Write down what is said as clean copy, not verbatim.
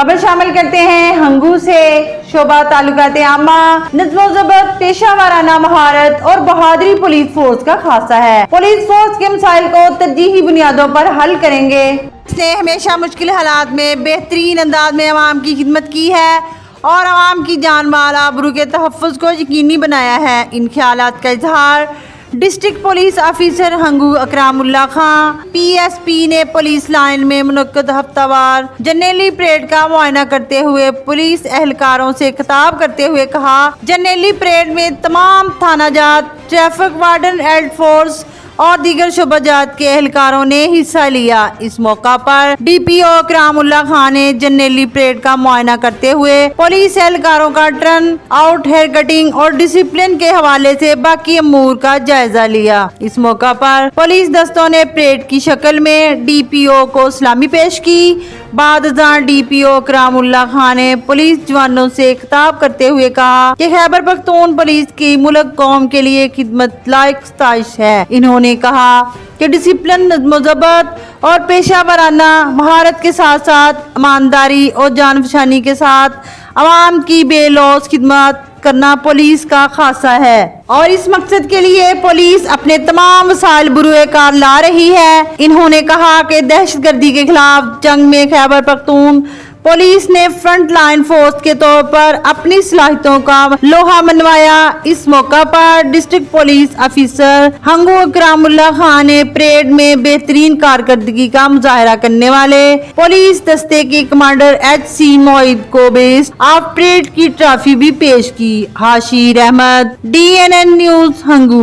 खबर शामिल करते हैं हंगू से। शोबा तालुकात आमा नज़्म व ज़ब्त, पेशा वाराना महारत और बहादुरी पुलिस फोर्स का खासा है। पुलिस फोर्स के मसाइल को तरजीही बुनियादों पर हल करेंगे। इसने हमेशा मुश्किल हालात में बेहतरीन अंदाज में अवाम की खिदमत की है और अवाम की जान माल आबरू के तहफ़्फ़ुज़ को यकीनी बनाया है। इन ख्यालात का इजहार डिस्ट्रिक्ट पुलिस ऑफिसर हंगू अकरामुल्लाह खां PSP ने पुलिस लाइन में मुनक्कद हफ्तावार जर्नैली परेड का मुआयना करते हुए पुलिस एहलकारों से खिताब करते हुए कहा। जर्नैली परेड में तमाम थाना जात, ट्रैफिक वार्डन, एल्ड फोर्स और दीगर शोबाजात के एहलकारों ने हिस्सा लिया। इस मौका पर DPO अकरामुल्लाह खां ने जर्नैली परेड का मुआयना करते हुए पुलिस एहलकारों का टर्न आउट, हेयर कटिंग और डिसिप्लिन के हवाले से बाकी अमूर का जायजा लिया। इस मौका पर पुलिस दस्तों ने परेड की शक्ल में DPO को सलामी पेश की। बाद DPO अकरामुल्लाह खां ने पुलिस जवानों से खिताब करते हुए कहा कि खैबर पख्तून पुलिस की मुल्क कौम के लिए खिदमत लायक स्ताइश है। इन्होंने कहा कि डिसिप्लिन, नज़्म व ज़ब्त और पेशा वाराना महारत के साथ साथ ईमानदारी और जानफशानी के साथ अवाम की बेलौस खिदमत करना पुलिस का खासा है और इस मकसद के लिए पुलिस अपने तमाम वसाइल बुरुए कार ला रही है। इन्होंने कहा कि दहशतगर्दी के खिलाफ जंग में खैबर पख्तून पुलिस ने फ्रंट लाइन फोर्स के तौर पर अपनी सलाहियतों का लोहा मनवाया। इस मौका पर डिस्ट्रिक्ट पुलिस ऑफिसर हंगू अकरामुल्लाह खां ने परेड में बेहतरीन कारकर्दगी का मुजाहरा करने वाले पुलिस दस्ते के कमांडर HC मोईद को बेस्ट ऑफ परेड की ट्रॉफी भी पेश की। Hashir Ahmad, DNN news, Hangu.